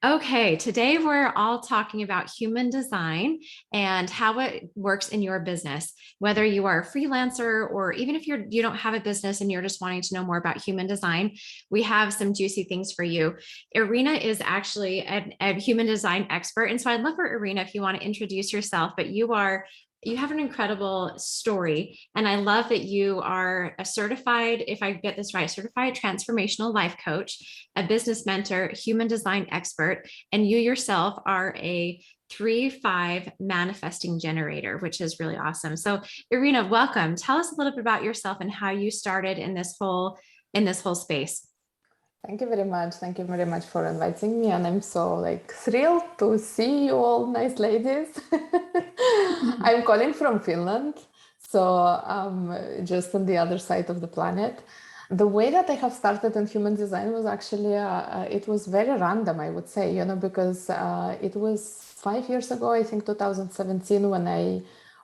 Okay, today we're all talking about human design and how it works in your business. Whether you are a freelancer or even if you don't have a business and you're just wanting to know more about human design, we have some juicy things for you. Irina is actually a human design expert, and so I'd love for Irina if you want to introduce yourself. But you have an incredible story, and I love that you are a certified, if I get this right, certified transformational life coach, a business mentor, human design expert, and you yourself are a 3-5 manifesting generator, which is really awesome. So, Irina, welcome. Tell us a little bit about yourself and how you started in this whole space. Thank you very much. Thank you very much for inviting me. And I'm so thrilled to see you all nice ladies. I'm calling from Finland, so just on the other side of the planet. The way that I have started in human design was actually, it was very random, I would say, because it was 5 years ago, I think 2017,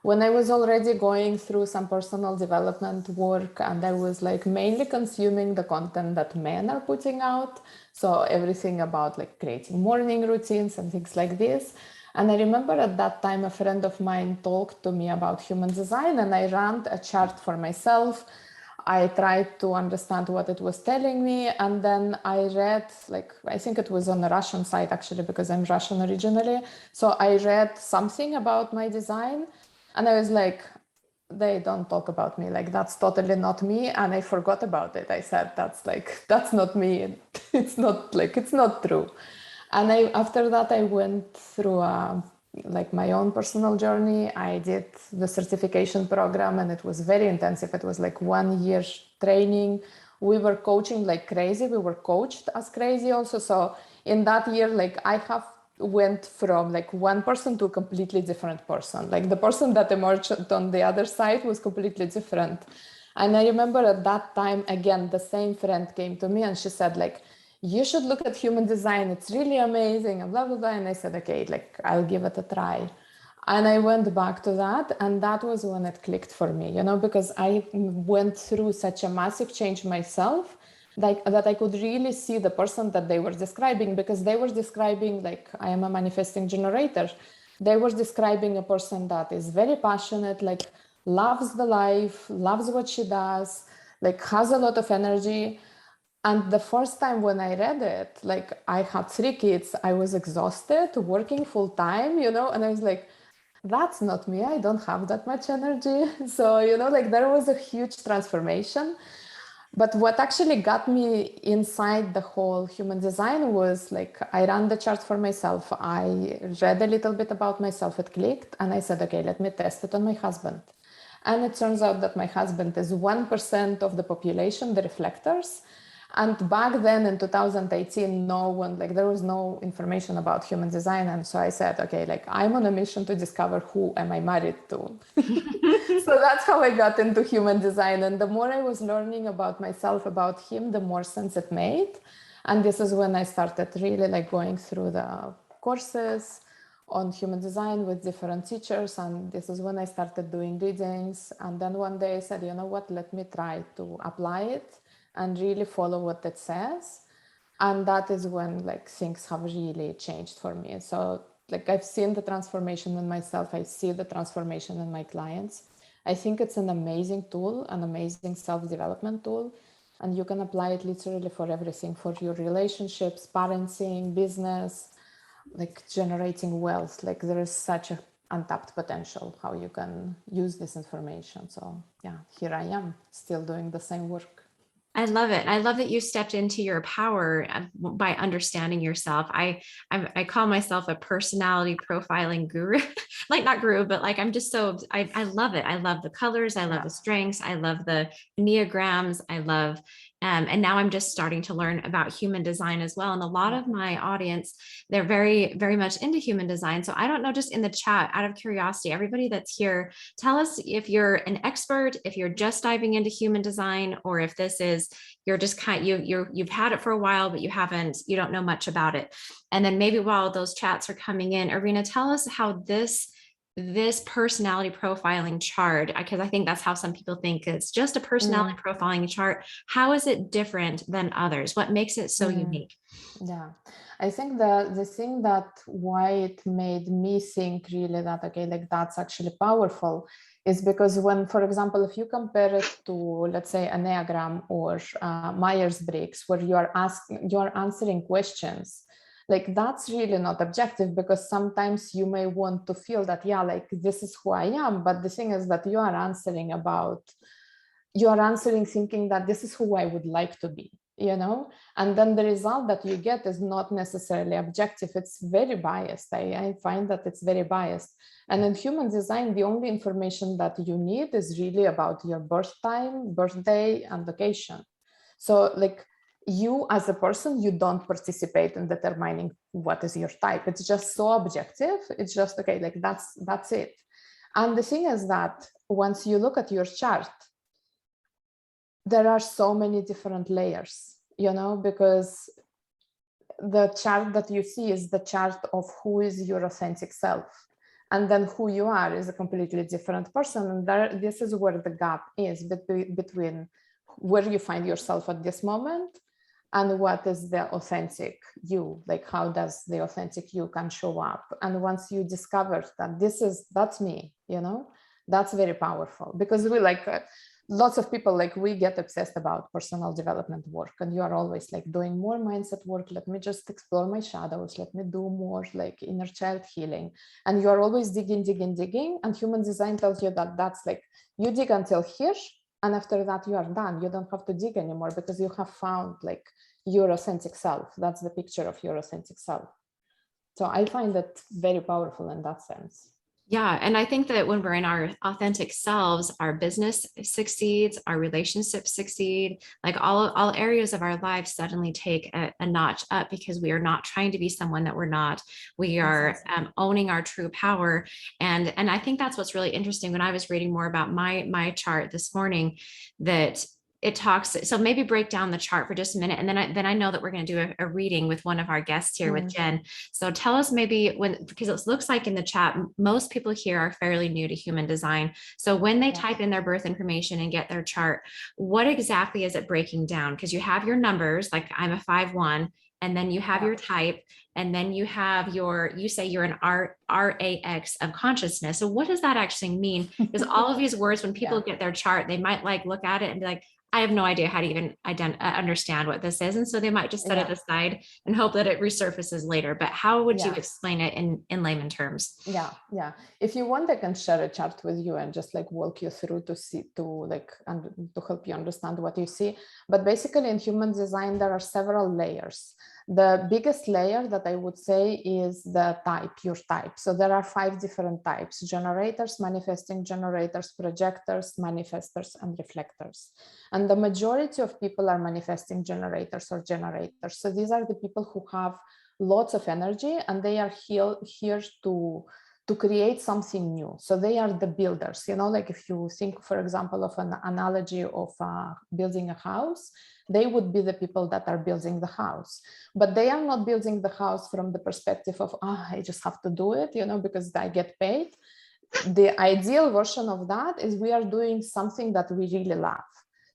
when I was already going through some personal development work, and I was mainly consuming the content that men are putting out. So everything about creating morning routines and things like this. And I remember at that time, a friend of mine talked to me about human design, and I ran a chart for myself. I tried to understand what it was telling me. And then I read, I think it was on the Russian side, actually, because I'm Russian originally. So I read something about my design. And I was like, they don't talk about me. That's totally not me. And I forgot about it. I said, that's not me. It's not true. And after that, I went through my own personal journey. I did the certification program, and it was very intensive. It was 1 year training. We were coaching like crazy. We were coached as crazy also. So in that year, I have went from one person to a completely different person. The person that emerged on the other side was completely different. And I remember at that time, again, the same friend came to me and she said, you should look at human design. It's really amazing and blah, blah, blah. And I said, okay, I'll give it a try. And I went back to that. And that was when it clicked for me, because I went through such a massive change myself, that I could really see the person that they were describing, because they were describing, I am a manifesting generator. They were describing a person that is very passionate, loves the life, loves what she does, has a lot of energy. And the first time when I read it, I had 3 kids, I was exhausted, working full time, and I was like, that's not me. I don't have that much energy. So, there was a huge transformation. But what actually got me inside the whole human design was I ran the chart for myself. I read a little bit about myself, it clicked, and I said, okay, let me test it on my husband. And it turns out that my husband is 1% of the population, the reflectors. And back then in 2018, no one, there was no information about human design. And so I said, okay, I'm on a mission to discover who am I married to. So that's how I got into human design. And the more I was learning about myself, about him, the more sense it made. And this is when I started really going through the courses on human design with different teachers. And this is when I started doing readings. And then one day I said, you know what, let me try to apply it and really follow what it says. And that is when things have really changed for me. So I've seen the transformation in myself. I see the transformation in my clients. I think it's an amazing tool, an amazing self-development tool. And you can apply it literally for everything, for your relationships, parenting, business, generating wealth. There is such a untapped potential how you can use this information. So yeah, here I am still doing the same work. I love it. I love that you stepped into your power by understanding yourself. I call myself a personality profiling guru, not guru, but I'm just I love it. I love the colors. I love the strengths. I love the Enneagrams. I love, and now I'm just starting to learn about human design as well. And a lot of my audience, they're very, very much into human design. So I don't know, just in the chat, out of curiosity, everybody that's here, tell us if you're an expert, if you're just diving into human design, or if this is you're just you've had it for a while, but you don't know much about it. And then maybe while those chats are coming in, Irina, tell us how this this personality profiling chart, because I think that's how some people think it's just a personality profiling chart. How is it different than others? What makes it so unique? Yeah, I think the thing that why it made me think really that, okay, like that's actually powerful is because when, for example, if you compare it to, let's say, Enneagram or Myers-Briggs, where you are answering questions, like that's really not objective, because sometimes you may want to feel that, yeah, like this is who I am. But the thing is that you are answering thinking that this is who I would like to be, and then the result that you get is not necessarily objective. It's very biased. I find that it's very biased. And in human design, the only information that you need is really about your birth time, birthday, and location. So like you as a person, you don't participate in determining what is your type. It's just so objective. It's just, okay, like that's it. And the thing is that once you look at your chart, there are so many different layers, because the chart that you see is the chart of who is your authentic self. And then who you are is a completely different person. And this is where the gap is between where you find yourself at this moment and what is the authentic you, like how does the authentic you can show up. And once you discover that that's me, that's very powerful, because we lots of people, like we get obsessed about personal development work, and you are always like doing more mindset work. Let me just explore my shadows. Let me do more like inner child healing. And you are always digging. And human design tells you that that's like, you dig until here. And after that, you are done. You don't have to dig anymore, because you have found like your authentic self. That's the picture of your authentic self. So I find that very powerful in that sense. Yeah. And I think that when we're in our authentic selves, our business succeeds, our relationships succeed, like all areas of our lives suddenly take a notch up, because we are not trying to be someone that we're not. We are owning our true power. And I think that's what's really interesting. When I was reading more about my chart this morning, that it talks, so maybe break down the chart for just a minute, and then I know that we're going to do a reading with one of our guests here with Jen. So tell us maybe because it looks like in the chat most people here are fairly new to human design, so when they type in their birth information and get their chart, what exactly is it breaking down? Because you have your numbers, like I'm a 5-1, and then you have your type, and then you have you say you're an RAX of consciousness. So what does that actually mean? Because all of these words, when people get their chart, they might like look at it and be like, I have no idea how to even understand what this is. And so they might just set it aside and hope that it resurfaces later. But how would you explain it in layman terms? Yeah. If you want, I can share a chart with you and just like walk you through to help you understand what you see. But basically in human design, there are several layers. The biggest layer that I would say is the type, your type. So there are 5 different types: generators, manifesting generators, projectors, manifestors, and reflectors. And the majority of people are manifesting generators or generators. So these are the people who have lots of energy, and they are here to create something new. So they are the builders, like if you think, for example, of an analogy of building a house, they would be the people that are building the house. But they are not building the house from the perspective of, I just have to do it, because I get paid. The ideal version of that is we are doing something that we really love.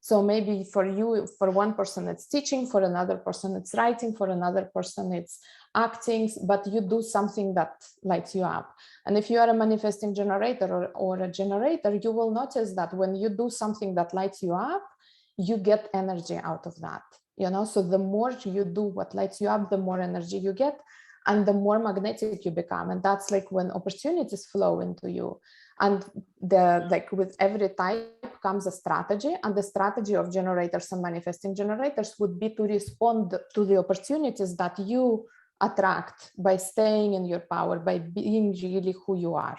So maybe for you, for one person, it's teaching, for another person, it's writing, for another person, it's acting, but you do something that lights you up. And if you are a manifesting generator or a generator, you will notice that when you do something that lights you up, you get energy out of that. So the more you do what lights you up, the more energy you get, and the more magnetic you become. And that's like when opportunities flow into you. And with every type comes a strategy, and the strategy of generators and manifesting generators would be to respond to the opportunities that you attract by staying in your power, by being really who you are,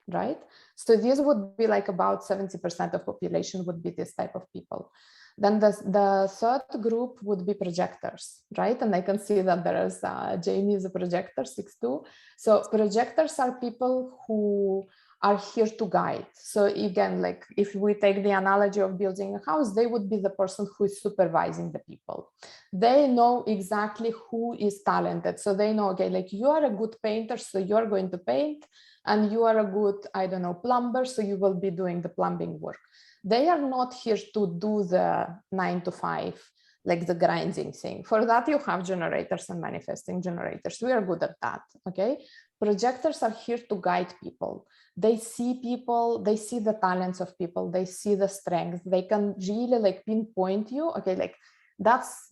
right? So this would be like about 70% of population would be this type of people. Then the third group would be projectors, right? And I can see that there is Jamie is a projector, 6'2". So projectors are people who are here to guide. So again, like if we take the analogy of building a house, they would be the person who is supervising the people. They know exactly who is talented. So they know, okay, like you are a good painter, so you're going to paint, and you are a good, I don't know, plumber, so you will be doing the plumbing work. They are not here to do the 9 to 5, like the grinding thing. For that, you have generators and manifesting generators. We are good at that, okay? Projectors are here to guide people. They see people, they see the talents of people, they see the strengths. They can really like pinpoint you, okay, like that's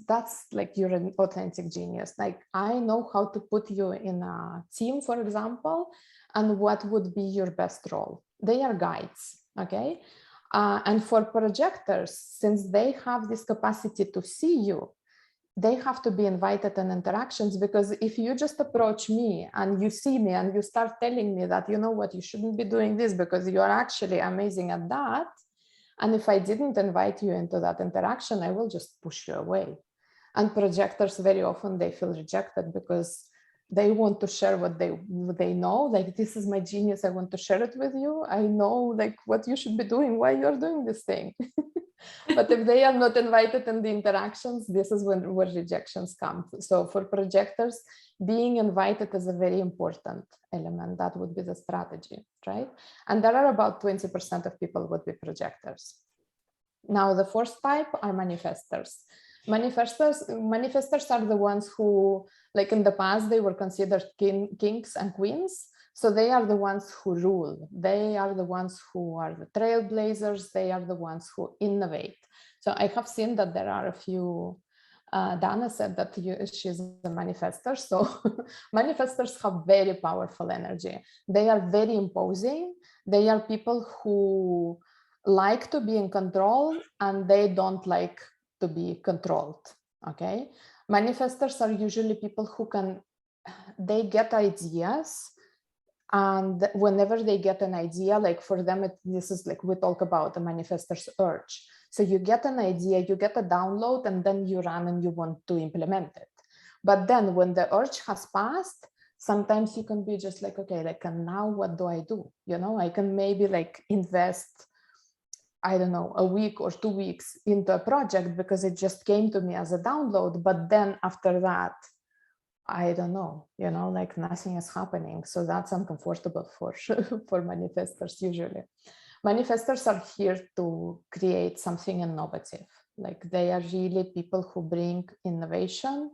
like you're an authentic genius. Like I know how to put you in a team, for example, and what would be your best role. They are guides, okay? And for projectors, since they have this capacity to see you, they have to be invited in interactions, because if you just approach me and you see me and you start telling me that, you know what, you shouldn't be doing this because you are actually amazing at that. And if I didn't invite you into that interaction, I will just push you away. And projectors, very often they feel rejected because they want to share what they know. Like, this is my genius, I want to share it with you. I know like what you should be doing, why you're doing this thing. But if they are not invited in the interactions, this is where rejections come. So for projectors, being invited is a very important element. That would be the strategy, right? And there are about 20% of people would be projectors. Now, the fourth type are manifestors. Manifestors are the ones who, like in the past, they were considered kings and queens. So they are the ones who rule. They are the ones who are the trailblazers. They are the ones who innovate. So I have seen that there are a few, Dana said that she's a manifestor. So manifestors have very powerful energy. They are very imposing. They are people who like to be in control and they don't like to be controlled, okay? Manifestors are usually people who they get ideas, and whenever they get an idea, like for them, this is like we talk about the manifestor's urge. So you get an idea, you get a download, and then you run and you want to implement it. But then when the urge has passed, sometimes you can be just like, okay, like, and now what do I do? You know, I can maybe like invest, I don't know, a week or 2 weeks into a project because it just came to me as a download. But then after that, I don't know, you know, like nothing is happening. So that's uncomfortable for manifestors usually. Manifestors are here to create something innovative. Like they are really people who bring innovation,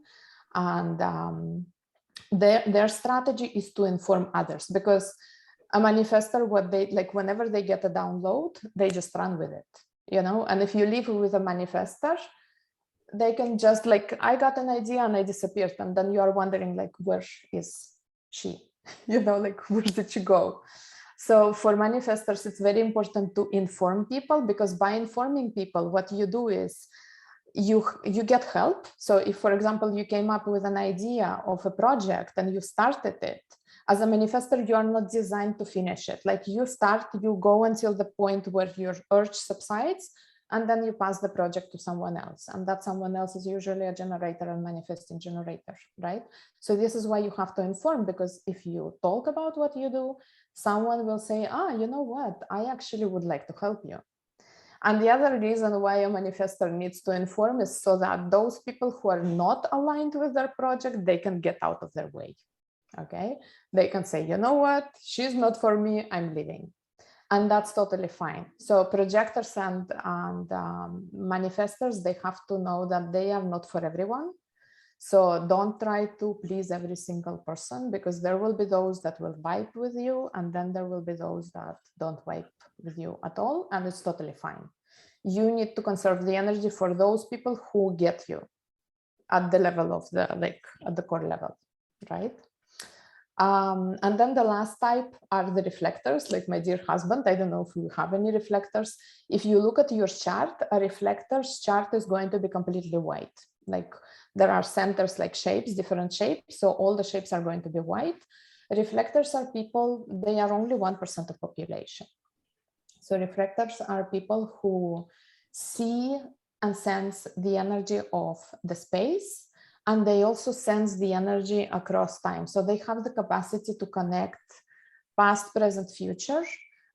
and their strategy is to inform others, because a manifestor, what they like, whenever they get a download, they just run with it, you know. And if you live with a manifestor, they can just like, I got an idea and I disappeared, and then you are wondering like, where is she? You know, like, where did she go? So for manifestors, it's very important to inform people, because by informing people, what you do is you get help. So if, for example, you came up with an idea of a project and you started it, as a manifestor, you are not designed to finish it. Like you start, you go until the point where your urge subsides, and then you pass the project to someone else. And that someone else is usually a generator and manifesting generator, right? So this is why you have to inform, because if you talk about what you do, someone will say, you know what, I actually would like to help you. And the other reason why a manifestor needs to inform is so that those people who are not aligned with their project, they can get out of their way, okay? They can say, you know what, she's not for me, I'm leaving. And that's totally fine. So projectors and manifestors, they have to know that they are not for everyone. So don't try to please every single person, because there will be those that will vibe with you, and then there will be those that don't vibe with you at all, and it's totally fine. You need to conserve the energy for those people who get you at the level of the, like at the core level, right? And then the last type are the reflectors, like my dear husband. I don't know if you have any reflectors. If you look at your chart, a reflector's chart is going to be completely white. Like there are centers, like shapes, different shapes. So all the shapes are going to be white. Reflectors are people, they are only 1% of population. So reflectors are people who see and sense the energy of the space, and they also sense the energy across time. So they have the capacity to connect past, present, future,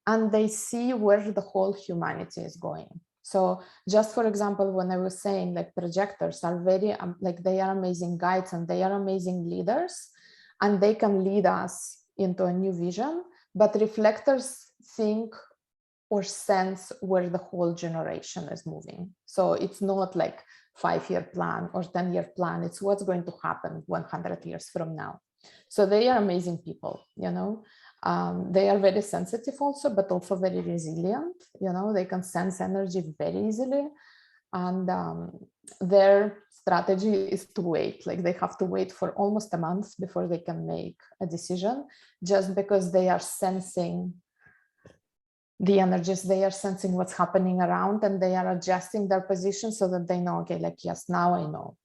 and they see where the whole humanity is going. So just for example, when I was saying like projectors are very, like they are amazing guides and they are amazing leaders, and they can lead us into a new vision. But reflectors think or sense where the whole generation is moving. So it's not like 5-year plan or 10-year plan. It's what's going to happen 100 years from now. So they are amazing people, you know. They are very sensitive also, but also very resilient. You know, they can sense energy very easily. And their strategy is to wait. Like they have to wait for almost a month before they can make a decision, just because they are sensing the energies, they are sensing what's happening around, and they are adjusting their position so that they know, okay, like, yes, now I know.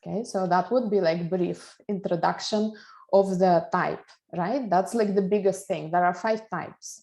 Okay, so that would be like brief introduction of the type, right? That's like the biggest thing. There are 5 types.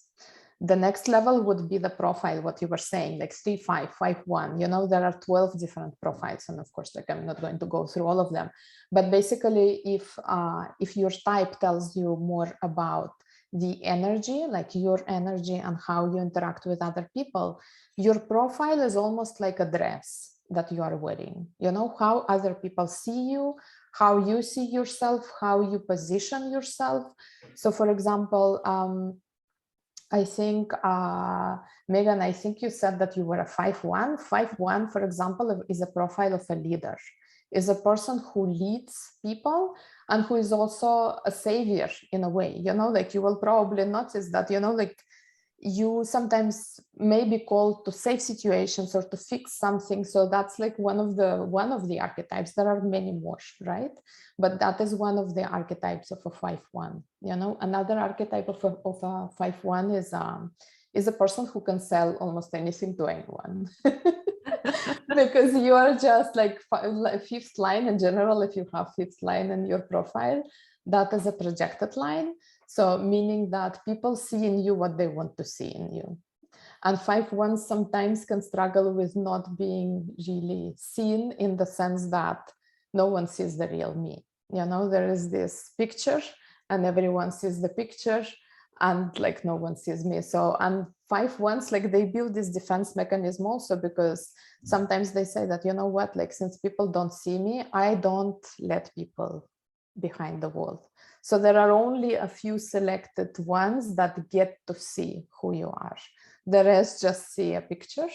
The next level would be the profile, what you were saying, like 3, 5, 5, 1. You know, there are 12 different profiles. And of course, like I'm not going to go through all of them. But basically, if your type tells you more about the energy, like your energy and how you interact with other people, your profile is almost like a dress that you are wearing. You know, how other people see you, how you see yourself, how you position yourself. So for example, I think, Megan, I think you said that you were a 5-1. 5-1, for example, is a profile of a leader, is a person who leads people and who is also a savior in a way. You know, like you will probably notice that, you know, like you sometimes may be called to save situations or to fix something. So that's like one of the archetypes. There are many more, right? But that is one of the archetypes of a 5-1. You know, another archetype of a 5-1 is a person who can sell almost anything to anyone. Because you are just like 5th line in general. If you have 5th line in your profile, that is a projected line. So meaning that people see in you what they want to see in you. And 5-1s sometimes can struggle with not being really seen, in the sense that no one sees the real me. You know, there is this picture and everyone sees the picture and like no one sees me. So, and 5-1s, like they build this defense mechanism also, because sometimes they say that, you know what, like since people don't see me, I don't let people behind the wall. So there are only a few selected ones that get to see who you are. The rest just see a picture,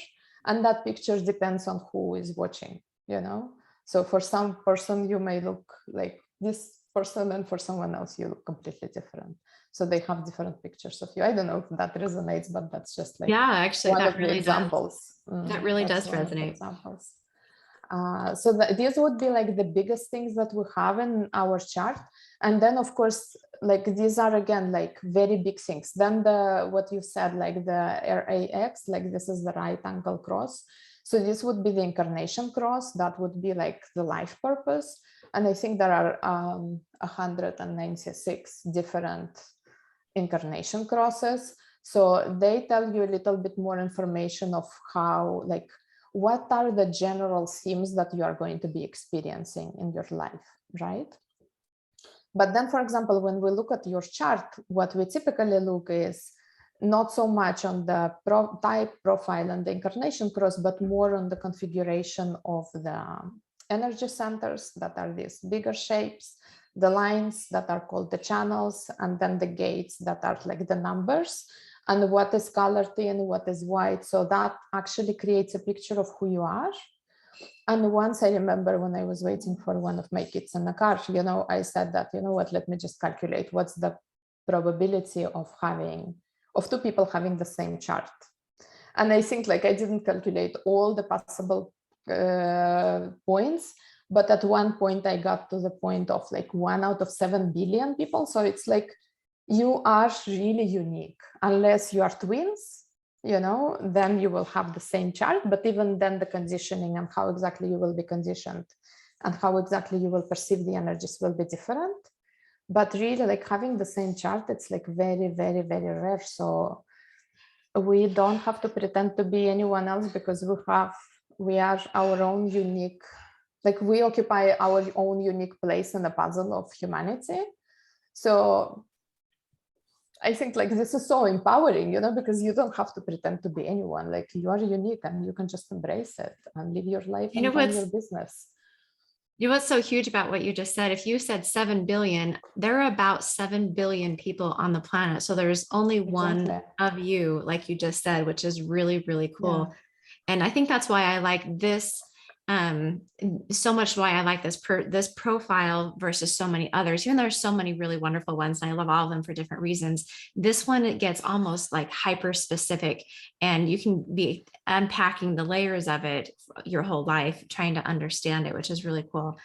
and that picture depends on who is watching, you know. So for some person you may look like this person, and for someone else you look completely different. So they have different pictures of you. I don't know if that resonates, but that's just like, yeah, actually, one that of the really examples. that really That's does one of the resonate. examples. So these would be like the biggest things that we have in our chart. And then of course, like these are again like very big things. Then what you said, like the RAX, like this is the right angle cross. So this would be the incarnation cross. That would be like the life purpose. And I think there are 196 different incarnation crosses. So they tell you a little bit more information of how, like, what are the general themes that you are going to be experiencing in your life, right? But then, for example, when we look at your chart, what we typically look is not so much on the type profile and the incarnation cross, but more on the configuration of the energy centers that are these bigger shapes, the lines that are called the channels, and then the gates that are like the numbers, and what is colored in, what is white. So that actually creates a picture of who you are. And once I remember when I was waiting for one of my kids in the car, you know, I said that, you know what, let me just calculate what's the probability of 2 people having the same chart. And I think like I didn't calculate all the possible points, but at one point I got to the point of like 1 out of 7 billion people. So it's like, you are really unique. Unless you are twins, you know, then you will have the same chart. But even then, the conditioning and how exactly you will be conditioned and how exactly you will perceive the energies will be different. But really, like having the same chart, it's like very, very, very rare. So we don't have to pretend to be anyone else, because we are our own unique, like we occupy our own unique place in the puzzle of humanity. So I think like this is so empowering, you know, because you don't have to pretend to be anyone. Like you are unique and you can just embrace it and live your life and run your business. You know what's so huge about what you just said? If you said 7 billion, there are about 7 billion people on the planet. So there's only one Exactly. of you, like you just said, which is really, really Yeah. cool. And I think that's why I like this um so much, why I like this profile versus so many others. Even though there's so many really wonderful ones and I love all of them for different reasons, this one, it gets almost like hyper specific, and you can be unpacking the layers of it your whole life trying to understand it, which is really cool.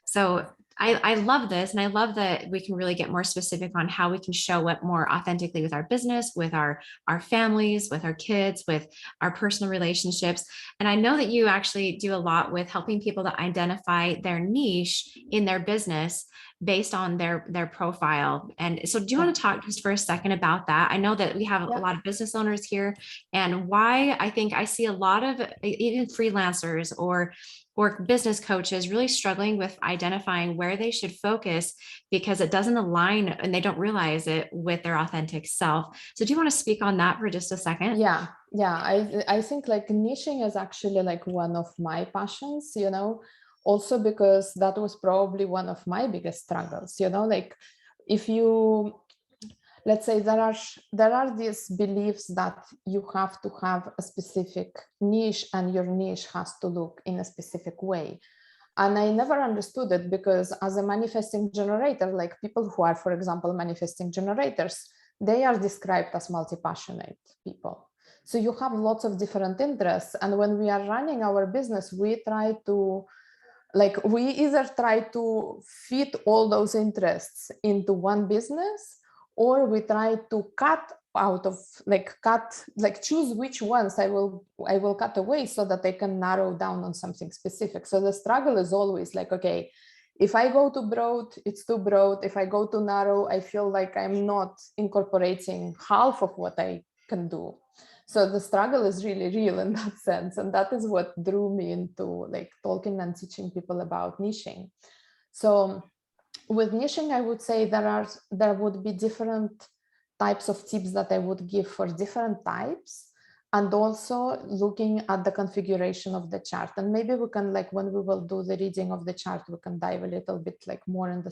So I love this, and I love that we can really get more specific on how we can show up more authentically with our business, with our families, with our kids, with our personal relationships. And I know that you actually do a lot with helping people to identify their niche in their business based on their profile. And so do you Yeah. want to talk just for a second about that? I know that we have a Yeah. lot of business owners here, and why I think I see a lot of even freelancers or business coaches really struggling with identifying where they should focus because it doesn't align and they don't realize it with their authentic self. So do you want to speak on that for just a second? Yeah. Yeah. I think like niching is actually like one of my passions, also because that was probably one of my biggest struggles, like if you, let's say there are these beliefs that you have to have a specific niche and your niche has to look in a specific way. And I never understood it because as a manifesting generator, like people who are, for example, manifesting generators, they are described as multi-passionate people. So you have lots of different interests. And when we are running our business, we either try to fit all those interests into one business, or we try to choose which ones I will cut away so that I can narrow down on something specific. So the struggle is always like, okay, if I go too broad, it's too broad. If I go too narrow, I feel like I'm not incorporating half of what I can do. So the struggle is really real in that sense. And that is what drew me into like talking and teaching people about niching. So with niching, I would say there would be different types of tips that I would give for different types, and also looking at the configuration of the chart. And maybe we can, like, when we will do the reading of the chart, we can dive a little bit like more in the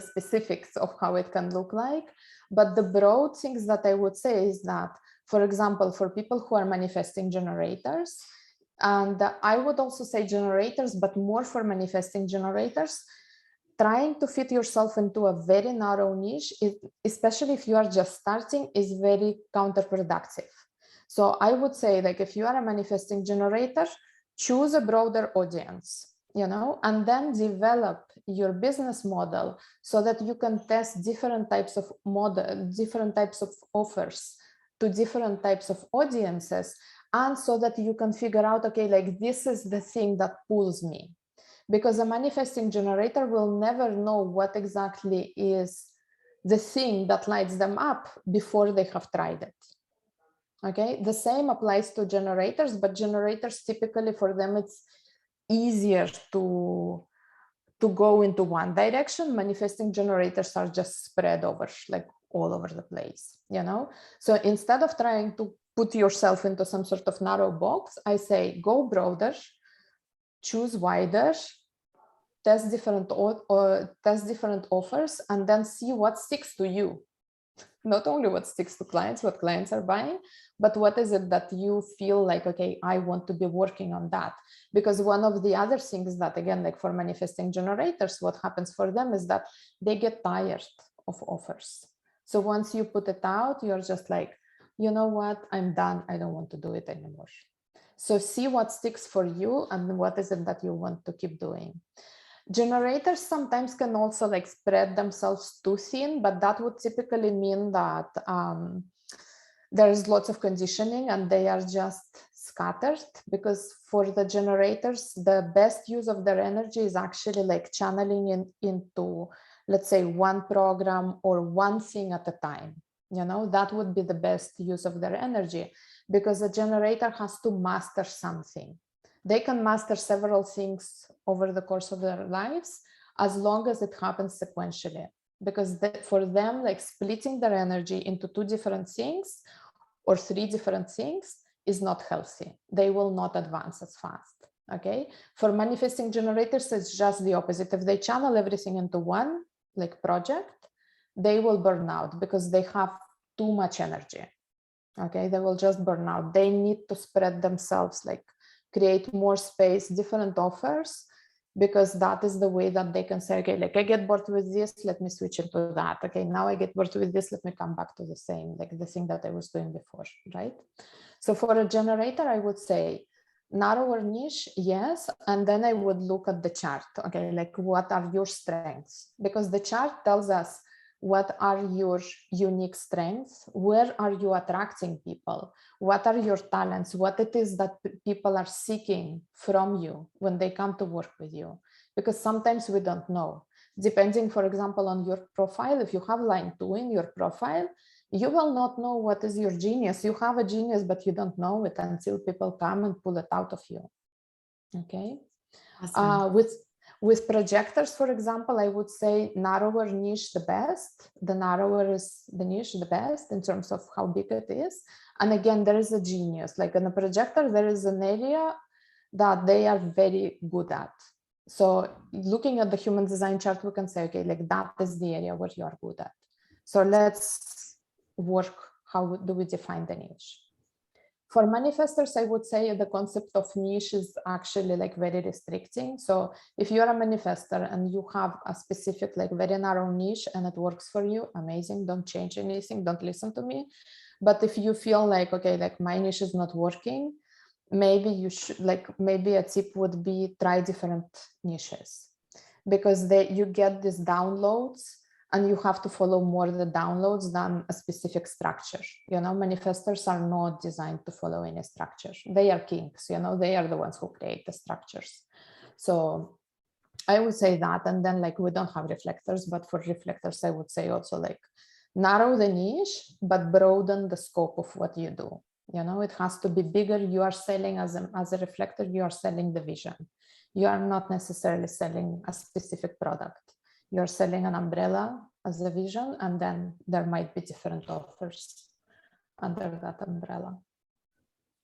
specifics of how it can look like. But the broad things that I would say is that, for example, for people who are manifesting generators, and I would also say generators, but more for manifesting generators, trying to fit yourself into a very narrow niche, especially if you are just starting, is very counterproductive. So I would say, like, if you are a manifesting generator, choose a broader audience, and then develop your business model so that you can test different types of different types of offers to different types of audiences, and so that you can figure out, okay, like, this is the thing that pulls me. Because a manifesting generator will never know what exactly is the thing that lights them up before they have tried it. Okay, the same applies to generators, but generators, typically for them, it's easier to go into one direction. Manifesting generators are just spread over, like, all over the place, So instead of trying to put yourself into some sort of narrow box, I say go broader, choose wider, test different offers, and then see what sticks to you. Not only what sticks to clients, what clients are buying, but what is it that you feel like, okay, I want to be working on that. Because one of the other things that, again, like for manifesting generators, what happens for them is that they get tired of offers. So once you put it out, you're just like, you know what, I'm done. I don't want to do it anymore. So see what sticks for you and what is it that you want to keep doing. Generators sometimes can also like spread themselves too thin, but that would typically mean that there's lots of conditioning and they are just scattered, because for the generators, the best use of their energy is actually like channeling into, let's say, one program or one thing at a time. That would be the best use of their energy, because a generator has to master something. They can master several things over the course of their lives, as long as it happens sequentially. Because for them, like, splitting their energy into two different things or three different things is not healthy. They will not advance as fast. Okay. For manifesting generators, it's just the opposite. If they channel everything into one like project, they will burn out because they have too much energy. Okay, they will just burn out. They need to spread themselves, like create more space, different offers, because that is the way that they can say, okay, like I get bored with this, let me switch into that. Okay, now I get bored with this, let me come back to the same, like the thing that I was doing before, right? So for a generator, I would say narrower niche, yes. And then I would look at the chart. Okay, like what are your strengths? Because the chart tells us what are your unique strengths, where are you attracting people, what are your talents, what it is that people are seeking from you when they come to work with you. Because sometimes we don't know. Depending, for example, on your profile, if you have line 2 in your profile, you will not know what is your genius. You have a genius, but you don't know it until people come and pull it out of you. Okay. Awesome. With projectors, for example, I would say narrower niche the best. The narrower is the niche the best in terms of how big it is. And again, there is a genius. Like in a projector, there is an area that they are very good at. So looking at the human design chart, we can say, okay, like that is the area where you are good at. So let's work. How do we define the niche? For manifestors, I would say the concept of niche is actually like very restricting. So if you're a manifestor and you have a specific, like very narrow niche and it works for you, amazing. Don't change anything. Don't listen to me. But if you feel like, okay, like my niche is not working, maybe you should, like, maybe a tip would be try different niches, because you get these downloads and you have to follow more the downloads than a specific structure. You know, manifestors are not designed to follow any structure. They are kings, you know, they are the ones who create the structures. So I would say that. And then like we don't have reflectors, but for reflectors, I would say also like narrow the niche, but broaden the scope of what you do. You know, it has to be bigger. You are selling as a reflector, you are selling the vision. You are not necessarily selling a specific product. You're selling an umbrella as a vision, and then there might be different offers under that umbrella.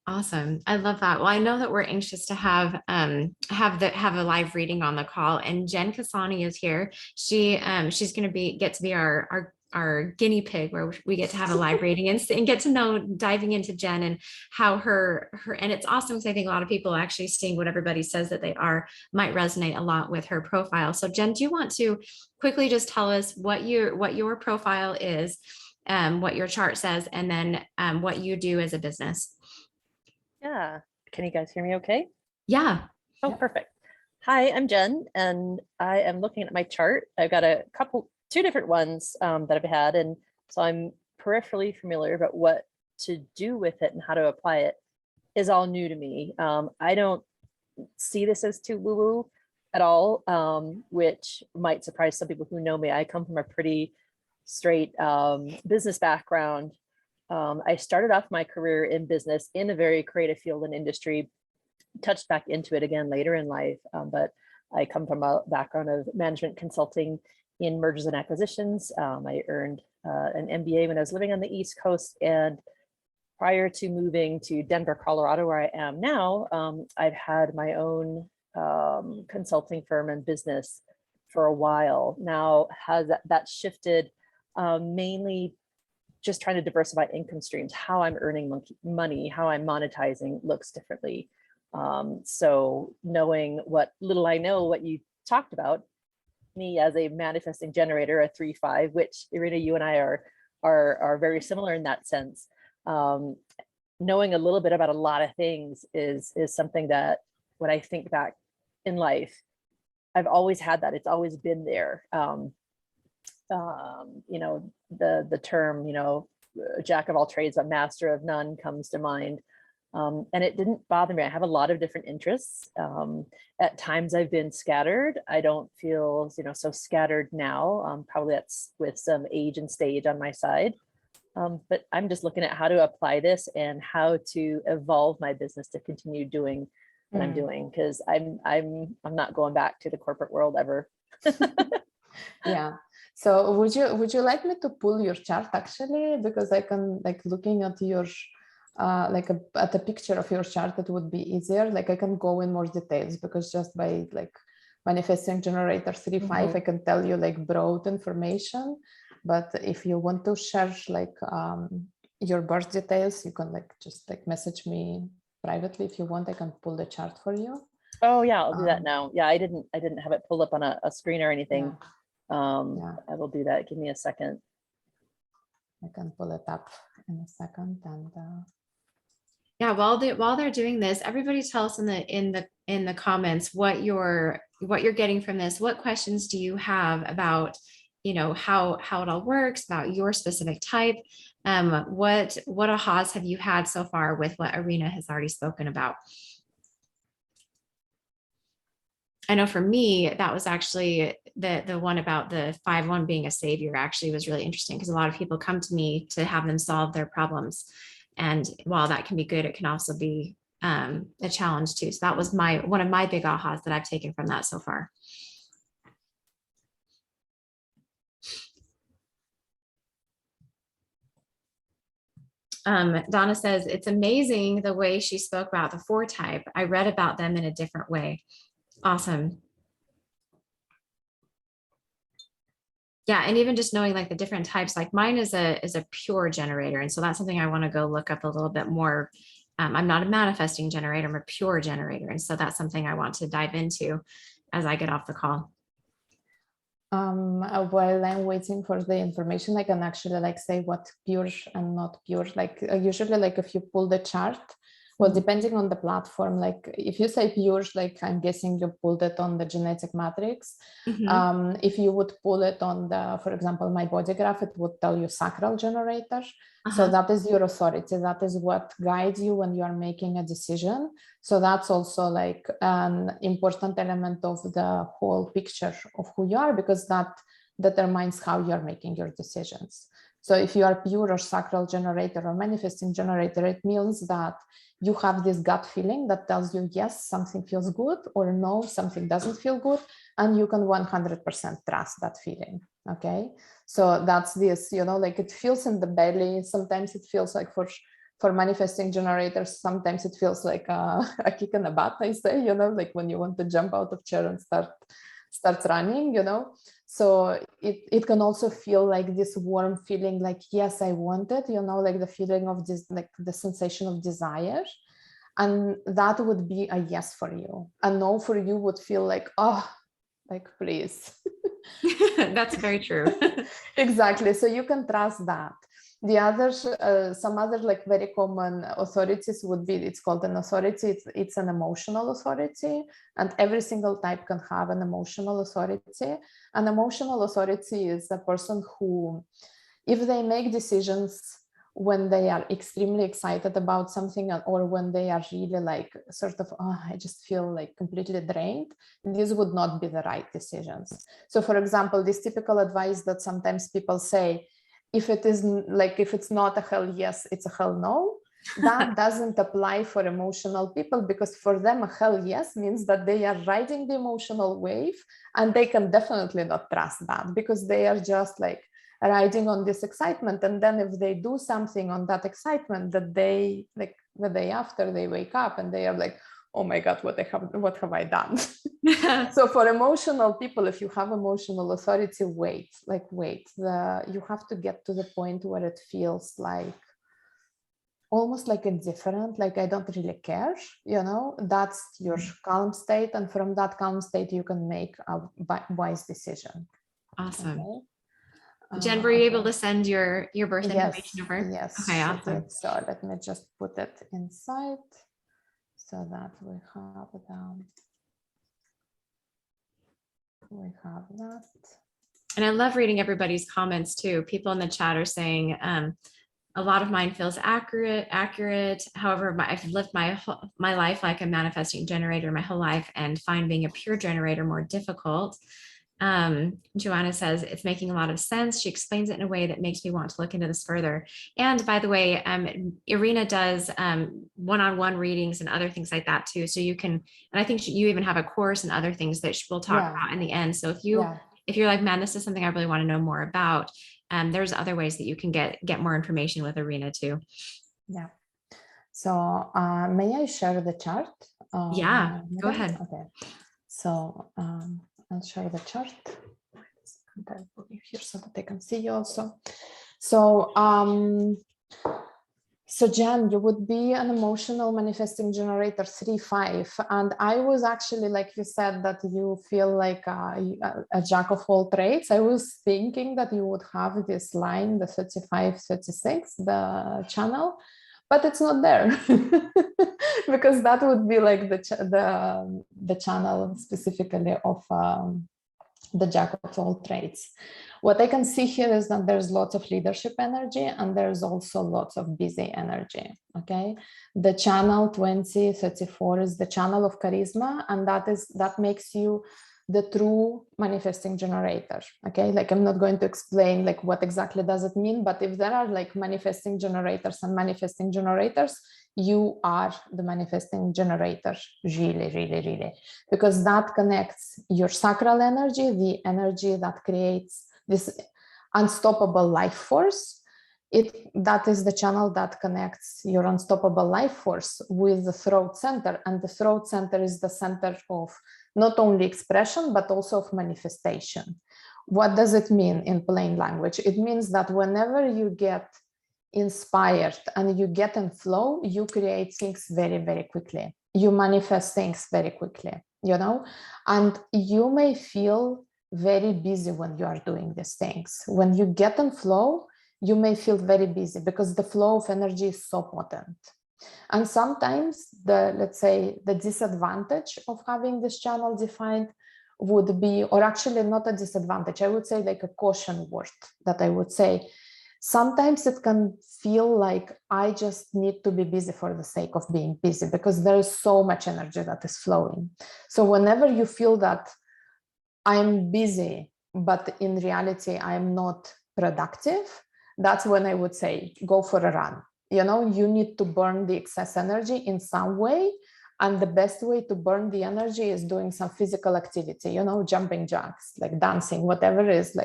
Awesome. I love that. Well, I know that we're anxious to have a live reading on the call, and Jen Kasani is here. She's going to get to be our guinea pig, where we get to have a live reading and get to know, diving into Jen and how her and it's awesome because I think a lot of people actually seeing what everybody says that they are might resonate a lot with her profile. So Jen, do you want to quickly just tell us what your profile is, what your chart says, and then what you do as a business? Yeah. Can you guys hear me okay? Yeah. Oh, perfect. Hi, I'm Jen, and I am looking at my chart. I've got two different ones that I've had, and so I'm peripherally familiar, but what to do with it and how to apply it is all new to me. I don't see this as too woo-woo at all, which might surprise some people who know me. I come from a pretty straight business background. I started off my career in business in a very creative field and industry, touched back into it again later in life, but I come from a background of management consulting in mergers and acquisitions. I earned an MBA when I was living on the East Coast, and prior to moving to Denver, Colorado, where I am now, I've had my own consulting firm and business for a while. Now has that shifted, mainly just trying to diversify income streams. How I'm earning money, how I'm monetizing looks differently. So knowing what little I know, what you talked about, me as a manifesting generator, a 3-5, which Irina, you and I are very similar in that sense. Knowing a little bit about a lot of things is something that when I think back in life, I've always had that. It's always been there. You know, the term, you know, jack of all trades, but master of none comes to mind. And it didn't bother me. I have a lot of different interests. At times I've been scattered. I don't feel, you know, so scattered now. Probably that's with some age and stage on my side. But I'm just looking at how to apply this and how to evolve my business to continue doing what I'm doing, because I'm not going back to the corporate world ever. Yeah. So would you like me to pull your chart actually, because I can, like, looking at your like at a picture of your chart, it would be easier. Like I can go in more details, because just by like manifesting generator 3-5, I can tell you like broad information. But if you want to share like your birth details, you can like just like message me privately if you want. I can pull the chart for you. Oh yeah, I'll do that now. Yeah, I didn't have it pulled up on a screen or anything. Yeah. I will do that. Give me a second. I can pull it up in a second. And yeah, while they're doing this, everybody tell us in the comments what you're getting from this. What questions do you have about, you know, how it all works, about your specific type? What ahas have you had so far with what Irina has already spoken about? I know for me, that was actually the one about the 5-1 being a savior actually was really interesting, because a lot of people come to me to have them solve their problems. And while that can be good, it can also be a challenge too. So that was one of my big ahas that I've taken from that so far. Donna says, it's amazing the way she spoke about the 4 type. I read about them in a different way. Awesome. Yeah, and even just knowing like the different types, like mine is a pure generator. And so that's something I want to go look up a little bit more. I'm not a manifesting generator, I'm a pure generator. And so that's something I want to dive into as I get off the call. While I'm waiting for the information, I can actually like say what pure and not pure. Like usually like if you pull the chart, well, depending on the platform, like if you say pure, like I'm guessing you pulled it on the genetic matrix. If you would pull it on the, for example, my body graph, it would tell you sacral generator. So that is your authority. That is what guides you when you are making a decision. So that's also like an important element of the whole picture of who you are, because that determines how you're making your decisions. So if you are pure or sacral generator or manifesting generator, it means that you have this gut feeling that tells you, yes, something feels good, or no, something doesn't feel good. And you can 100% trust that feeling. Okay. So that's this, you know, like it feels in the belly. Sometimes it feels like for manifesting generators, sometimes it feels like a kick in the butt, I say, you know, like when you want to jump out of chair and start running, you know. So it can also feel like this warm feeling, like, yes, I want it, you know, like the feeling of this, like the sensation of desire. And that would be a yes for you. A no for you would feel like, oh, like, please. That's very true. Exactly. So you can trust that. The others, some other like very common authorities would be, it's called an authority. It's an emotional authority, and every single type can have an emotional authority. An emotional authority is a person who, if they make decisions when they are extremely excited about something, or when they are really like sort of, oh, I just feel like completely drained, these would not be the right decisions. So for example, this typical advice that sometimes people say, if it's not a hell yes, it's a hell no, that doesn't apply for emotional people, because for them a hell yes means that they are riding the emotional wave, and they can definitely not trust that, because they are just like riding on this excitement. And then if they do something on that excitement, that they like the day after, they wake up and they are like, oh my God, what have I done? So for emotional people, if you have emotional authority, you have to get to the point where it feels like almost like indifferent, like I don't really care, you know, that's your calm state. And from that calm state, you can make a wise decision. Awesome. Okay. Jen, were you able to send your birth information over? Yes. Okay, awesome. So let me just put it inside so that we have that. And I love reading everybody's comments too. People in the chat are saying, a lot of mine feels accurate. However, I've lived my life like a manifesting generator my whole life, and find being a pure generator more difficult. Joanna says it's making a lot of sense. She explains it in a way that makes me want to look into this further. And by the way, Irina does one-on-one readings and other things like that too. So you can, and I think you even have a course and other things that we'll talk about in the end. So if you're like, man, this is something I really want to know more about, there's other ways that you can get more information with Irina too. Yeah. So may I share the chart? Yeah, go Megan? ahead. Okay. So I'll share the chart. I'll put you here so that I can see you also. So so Jen, you would be an emotional manifesting generator 3-5. And I was actually, like you said, that you feel like a jack of all trades. I was thinking that you would have this line, the 35-36, the channel, but it's not there because that would be like the channel specifically of the jack of all trades. What I can see here is that there's lots of leadership energy and there's also lots of busy energy. Okay, the channel 2034 is the channel of charisma, and that makes you the true manifesting generator. Okay, like I'm not going to explain like what exactly does it mean, but if there are like manifesting generators and manifesting generators, you are the manifesting generator, really, because that connects your sacral energy, the energy that creates this unstoppable life force. That is the channel that connects your unstoppable life force with the throat center, and the throat center is the center of not only expression but also of manifestation. What does it mean in plain language? It means that whenever you get inspired and you get in flow, you create things very quickly, you manifest things very quickly, you know, and you may feel very busy when you are doing these things. When you get in flow, you may feel very busy because the flow of energy is so potent. And sometimes let's say the disadvantage of having this channel defined would be, or actually not a disadvantage, I would say like a caution word that I would say. Sometimes it can feel like I just need to be busy for the sake of being busy because there is so much energy that is flowing. So whenever you feel that I'm busy, but in reality, I'm not productive, that's when I would say, go for a run. You know, you need to burn the excess energy in some way. And the best way to burn the energy is doing some physical activity, you know, jumping jacks, like dancing, whatever is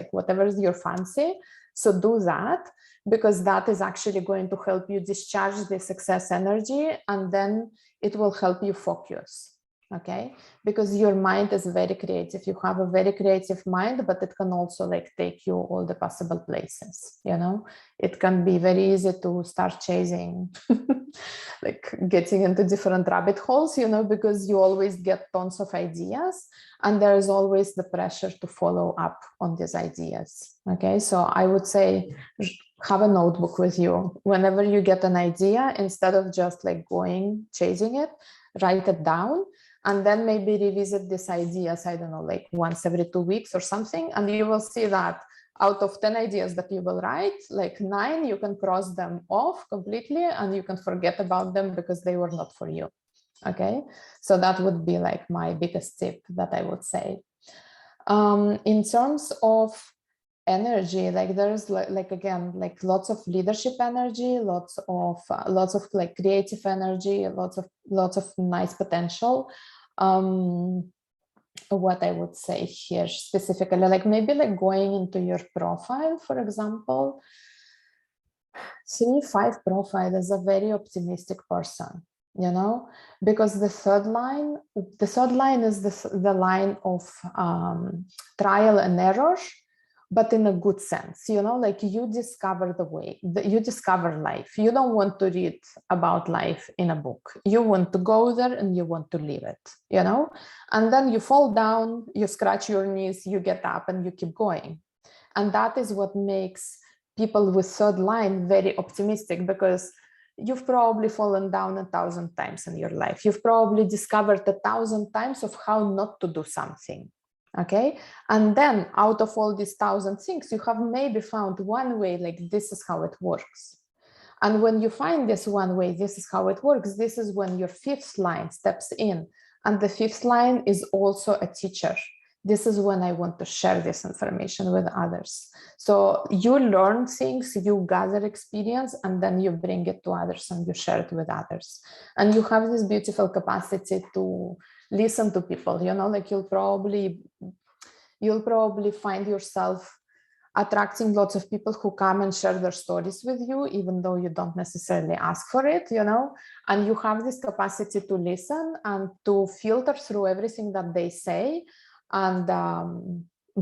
your fancy. So do that, because that is actually going to help you discharge this excess energy, and then it will help you focus. Okay, because your mind is very creative. You have a very creative mind, but it can also like take you all the possible places. You know, it can be very easy to start chasing, like getting into different rabbit holes, you know, because you always get tons of ideas and there is always the pressure to follow up on these ideas. Okay, so I would say have a notebook with you. Whenever you get an idea, instead of just like going chasing it, write it down. And then maybe revisit these ideas, I don't know, like once every 2 weeks or something. And you will see that out of 10 ideas that you will write, like 9, you can cross them off completely and you can forget about them because they were not for you. Okay, so that would be like my biggest tip that I would say. In terms of energy, like there's like again, like lots of leadership energy, lots of like creative energy, lots of nice potential. What I would say here specifically, like maybe like going into your profile, for example, 3-5 profile is a very optimistic person, you know, because the third line is the line of trial and error, but in a good sense, you know, like you discover the way, you discover life. You don't want to read about life in a book. You want to go there and you want to live it, you know, and then you fall down, you scratch your knees, you get up and you keep going. And that is what makes people with third line very optimistic, because you've probably fallen down 1,000 times in your life. You've probably discovered 1,000 times of how not to do something. Okay, and then out of all these 1,000 things, you have maybe found one way, like this is how it works. And when you find this one way, this is how it works, this is when your fifth line steps in. And the fifth line is also a teacher. This is when I want to share this information with others. So you learn things, you gather experience, and then you bring it to others and you share it with others. And you have this beautiful capacity to listen to people, you know, like you'll probably find yourself attracting lots of people who come and share their stories with you, even though you don't necessarily ask for it, you know, and you have this capacity to listen and to filter through everything that they say, and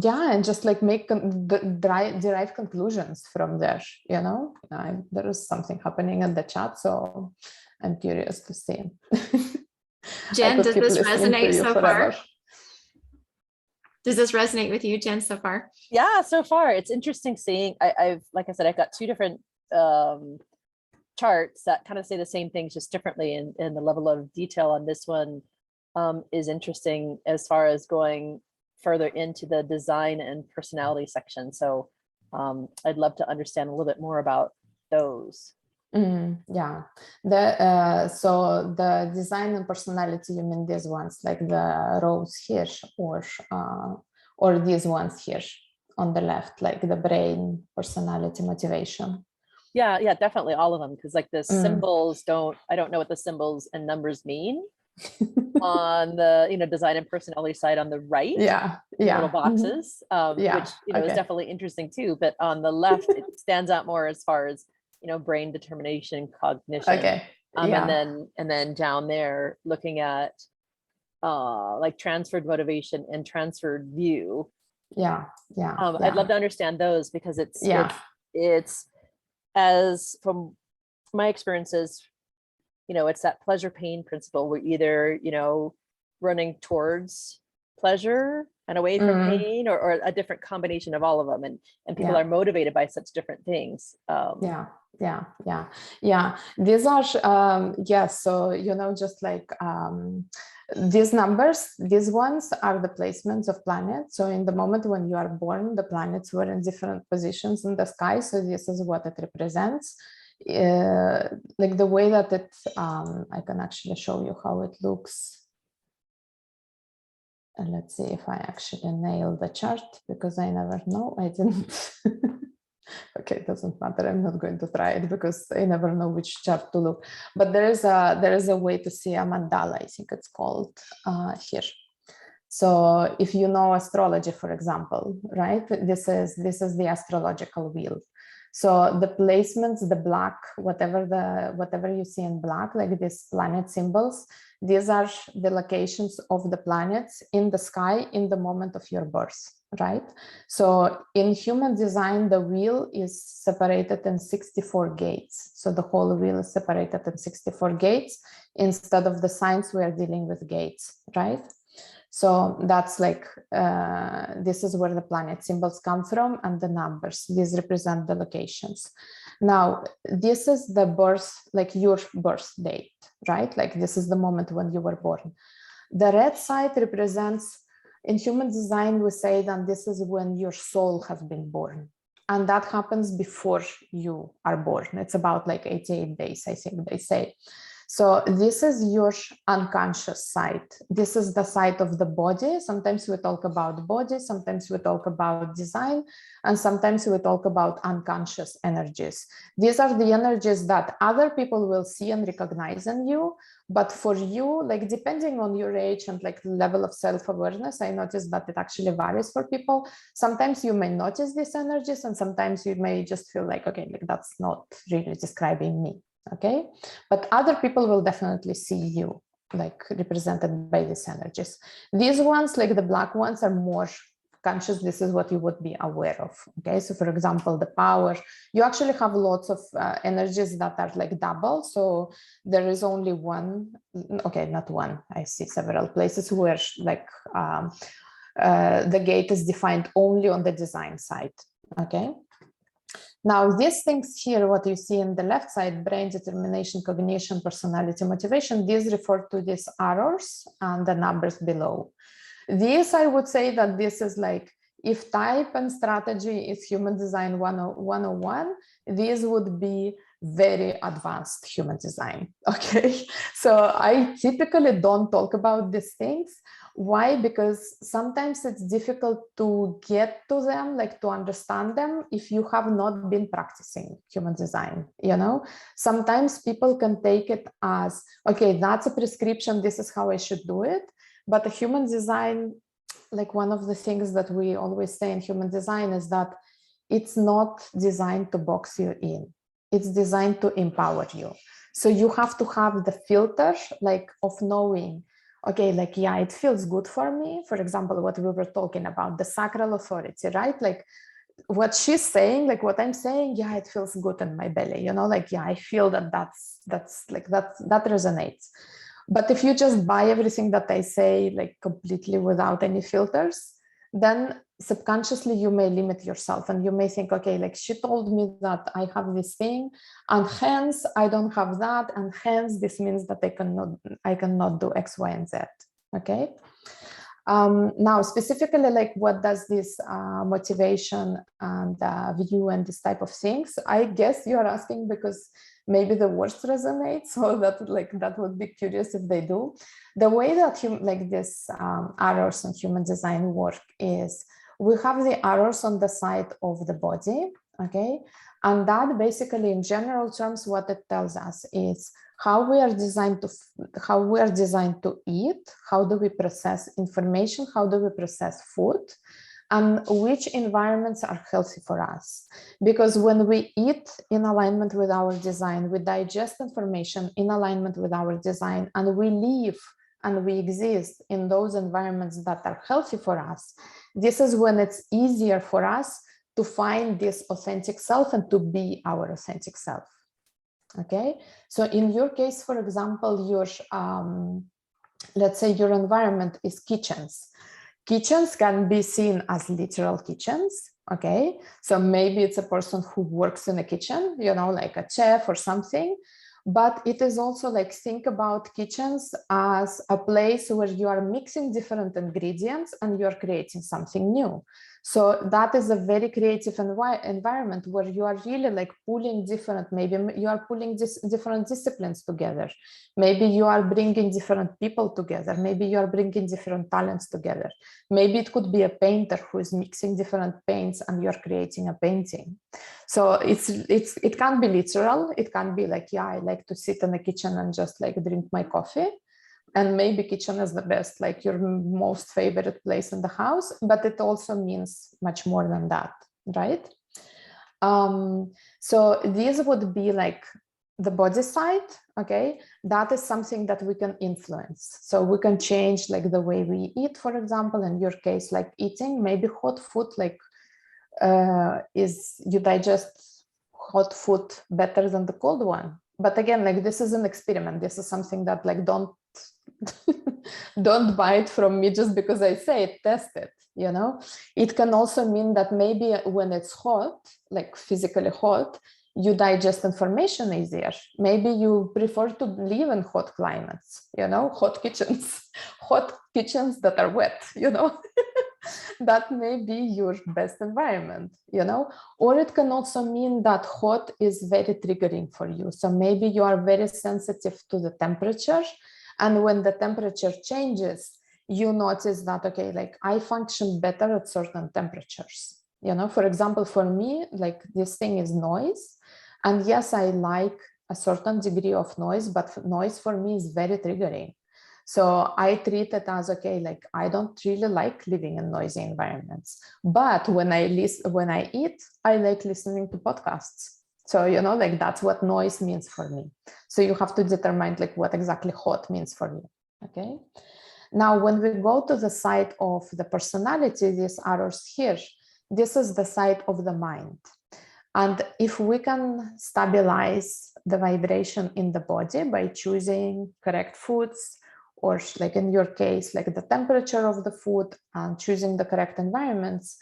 yeah, and just like make derive conclusions from there, you know. There is something happening in the chat, so I'm curious to see. Jen, does this resonate so forever. far? Does this resonate with you, Jen, so far? Yeah, so far it's interesting seeing. I've like I said, I've got two different charts that kind of say the same things just differently, and the level of detail on this one is interesting as far as going further into the design and personality section. So I'd love to understand a little bit more about those. Yeah, so the design and personality, you mean these ones like the rows here, or these ones here on the left, like the brain, personality, motivation? Yeah, definitely all of them, because like the symbols I don't know what the symbols and numbers mean on the design and personality side on the right. Yeah, little boxes, which is definitely interesting too. But on the left, it stands out more as far as brain determination, cognition. And then down there, looking at like transferred motivation and transferred view. I'd love to understand those, because it's as from my experiences, it's that pleasure pain principle. We're either running towards pleasure and away from pain, or a different combination of all of them, and people are motivated by such different things. These are so just like these numbers, these ones are the placements of planets. So in the moment when you are born, the planets were in different positions in the sky, so this is what it represents. Like the way that it I can actually show you how it looks. And let's see if I actually nail the chart, because I never know. I didn't. Okay, it doesn't matter. I'm not going to try it because I never know which chart to look. But there is a way to see a mandala, I think it's called here. So if you know astrology, for example, right? This is the astrological wheel. So the placements, the black, whatever you see in black, like these planet symbols, these are the locations of the planets in the sky in the moment of your birth, right? So in human design, the wheel is separated in 64 gates. So the whole wheel is separated in 64 gates. Instead of the signs, we are dealing with gates, right? So that's like, this is where the planet symbols come from, and the numbers, these represent the locations. Now, this is the birth, like your birth date, right? Like this is the moment when you were born. The red side represents, in human design, we say that this is when your soul has been born. And that happens before you are born. It's about like 88 days, I think they say. So this is your unconscious side. This is the side of the body. Sometimes we talk about body, sometimes we talk about design, and sometimes we talk about unconscious energies. These are the energies that other people will see and recognize in you. But for you, like depending on your age and like level of self-awareness, I noticed that it actually varies for people. Sometimes you may notice these energies, and sometimes you may just feel like, okay, like that's not really describing me. Okay, but other people will definitely see you like represented by these energies. These ones, like the black ones, are more conscious. This is what you would be aware of. Okay, so for example, the power, you actually have lots of energies that are like double. So there is only one, okay, not one, I see several places where like the gate is defined only on the design side. Okay. Now, these things here, what you see in the left side, brain, determination, cognition, personality, motivation, these refer to these arrows and the numbers below. These, I would say that this is like, if type and strategy is human design 101, these would be very advanced human design, okay? So I typically don't talk about these things. Why? Because sometimes it's difficult to get to them, like to understand them, if you have not been practicing human design, you know? Sometimes people can take it as, okay, that's a prescription, this is how I should do it. But the human design, like one of the things that we always say in human design is that it's not designed to box you in. It's designed to empower you. So you have to have the filter like of knowing, okay, like, yeah, it feels good for me. For example, what we were talking about, the sacral authority, right? Like what she's saying, like what I'm saying, yeah, it feels good in my belly, you know, like, yeah, I feel that that resonates. But if you just buy everything that I say, like completely without any filters, then subconsciously you may limit yourself and you may think, okay, like she told me that I have this thing and hence I don't have that, and hence this means that I cannot do X, Y, and Z. Okay. Now, specifically, like what does this motivation and view and this type of things? I guess you're asking because maybe the worst resonates, so that would be curious if they do. The way that this arrows in human design work is we have the arrows on the side of the body, okay? And that basically, in general terms, what it tells us is how we are designed to eat, how do we process information, how do we process food, and which environments are healthy for us. Because when we eat in alignment with our design, we digest information in alignment with our design, and we live and we exist in those environments that are healthy for us, this is when it's easier for us to find this authentic self and to be our authentic self. Okay, so in your case, for example, your let's say your environment is kitchens. Kitchens can be seen as literal kitchens. Okay, so maybe it's a person who works in a kitchen, you know, like a chef or something. But it is also like, think about kitchens as a place where you are mixing different ingredients and you're creating something new. So that is a very creative environment where you are really like pulling different, maybe you are pulling different disciplines together. Maybe you are bringing different people together. Maybe you are bringing different talents together. Maybe it could be a painter who is mixing different paints and you're creating a painting. So it can be literal. It can be like, yeah, I like to sit in the kitchen and just like drink my coffee. And maybe kitchen is the best, like your most favorite place in the house, but it also means much more than that, right? So these would be like the body side, okay? That is something that we can influence. So we can change like the way we eat, for example, in your case, like eating, maybe hot food, like you digest hot food better than the cold one. But again, like this is an experiment. This is something that like don't buy it from me just because I say it, test it, you know. It can also mean that maybe when it's hot, like physically hot, you digest information easier. Maybe you prefer to live in hot climates, you know, hot kitchens that are wet, you know. That may be your best environment, you know. Or it can also mean that hot is very triggering for you. So maybe you are very sensitive to the temperature. And when the temperature changes, you notice that, okay, like I function better at certain temperatures. You know, for example, for me, like this thing is noise. And yes, I like a certain degree of noise, but noise for me is very triggering. So I treat it as, okay, like I don't really like living in noisy environments. But when I eat, I like listening to podcasts. So, you know, like that's what noise means for me. So you have to determine like what exactly hot means for you. Okay. Now, when we go to the side of the personality, these arrows here, this is the side of the mind. And if we can stabilize the vibration in the body by choosing correct foods, or like in your case, like the temperature of the food and choosing the correct environments,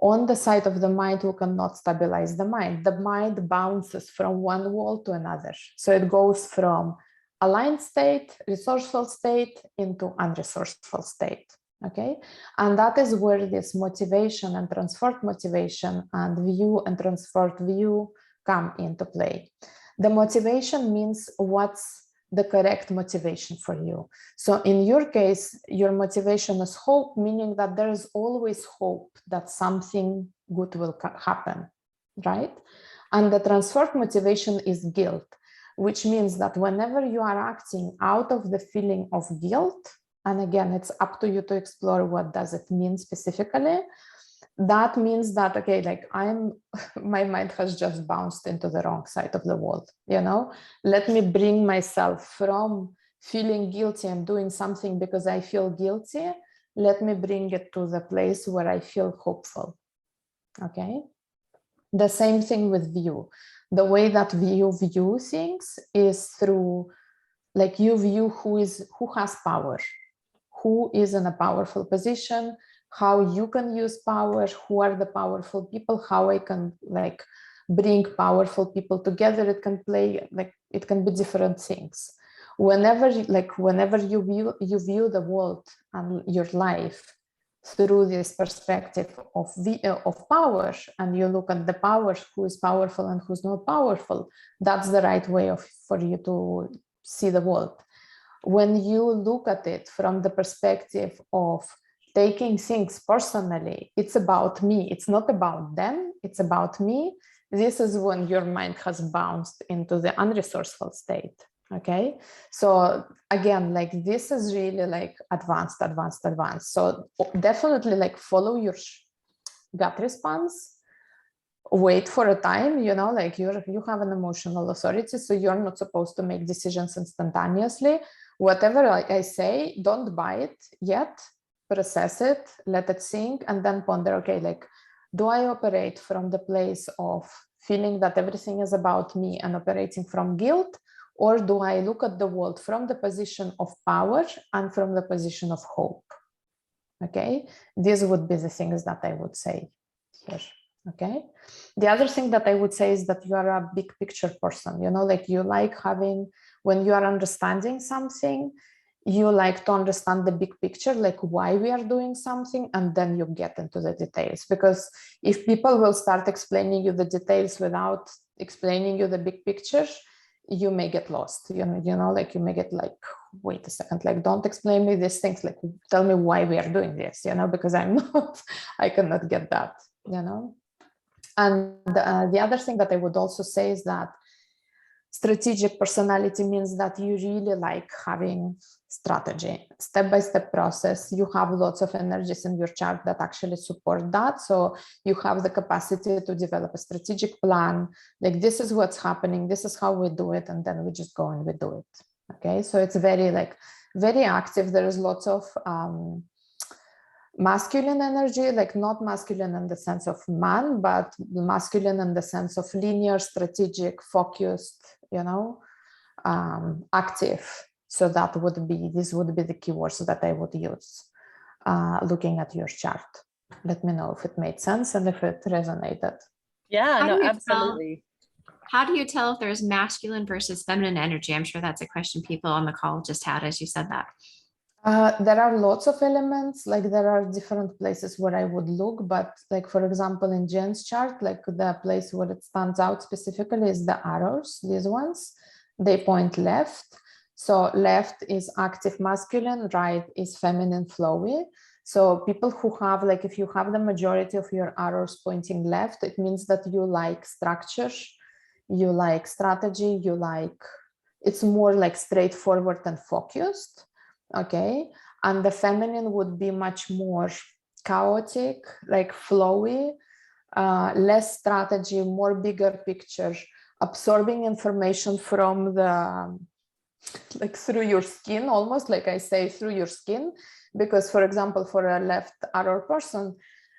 on the side of the mind, we cannot stabilize the mind. The mind bounces from one wall to another. So it goes from aligned state, resourceful state, into unresourceful state. Okay. And that is where this motivation and transferred motivation and view and transferred view come into play. The motivation means what's the correct motivation for you. So in your case, your motivation is hope, meaning that there is always hope that something good will happen, right? And the transferred motivation is guilt, which means that whenever you are acting out of the feeling of guilt, and again, it's up to you to explore what does it mean specifically, that means that, okay, like my mind has just bounced into the wrong side of the world, you know. Let me bring myself from feeling guilty and doing something because I feel guilty. Let me bring it to the place where I feel hopeful. Okay. The same thing with view. The way that you view things is through, like, you view who has power, who is in a powerful position, how you can use power, who are the powerful people, how I can like bring powerful people together. It can play, like, it can be different things. Whenever you view the world and your life through this perspective of power, and you look at the power, who is powerful and who's not powerful, that's the right way for you to see the world. When you look at it from the perspective of taking things personally, it's about me, it's not about them, it's about me. This is when your mind has bounced into the unresourceful state. Okay, so again, like, this is really like advanced. So definitely, like, follow your gut response. Wait for a time, you know, like you have an emotional authority, so you're not supposed to make decisions instantaneously. Whatever I say, don't buy it yet. Process it, let it sink, and then ponder, okay, like, do I operate from the place of feeling that everything is about me and operating from guilt? Or do I look at the world from the position of power and from the position of hope? Okay, these would be the things that I would say here. Okay, the other thing that I would say is that you are a big picture person, you know, like, you like having, when you are understanding something, you like to understand the big picture, like why we are doing something, and then you get into the details. Because if people will start explaining you the details without explaining you the big picture, you may get lost, you know, like, you may get like, wait a second, like, don't explain me these things, like, tell me why we are doing this, you know, because I cannot get that, you know. And the other thing that I would also say is that strategic personality means that you really like having strategy, step-by-step process. You have lots of energies in your chart that actually support that. So you have the capacity to develop a strategic plan, like, this is what's happening, this is how we do it, and then we just go and we do it. Okay, so it's very active. There is lots of masculine energy, like, not masculine in the sense of man, but masculine in the sense of linear, strategic, focused, you know, active. So these would be the keywords that I would use looking at your chart. Let me know if it made sense and if it resonated. Yeah, no, absolutely. How do you tell if there's masculine versus feminine energy? I'm sure that's a question people on the call just had as you said that. There are lots of elements, like, there are different places where I would look, but like, for example, in Jen's chart, like, the place where it stands out specifically is the arrows, these ones, they point left. So left is active masculine, right is feminine flowy. So people who have, like, if you have the majority of your arrows pointing left, it means that you like structure, you like strategy, it's more like straightforward and focused. Okay, and the feminine would be much more chaotic, like flowy, less strategy, more bigger picture, absorbing information from the, like, through your skin, almost, like I say, through your skin. Because, for example, for a left arrow person,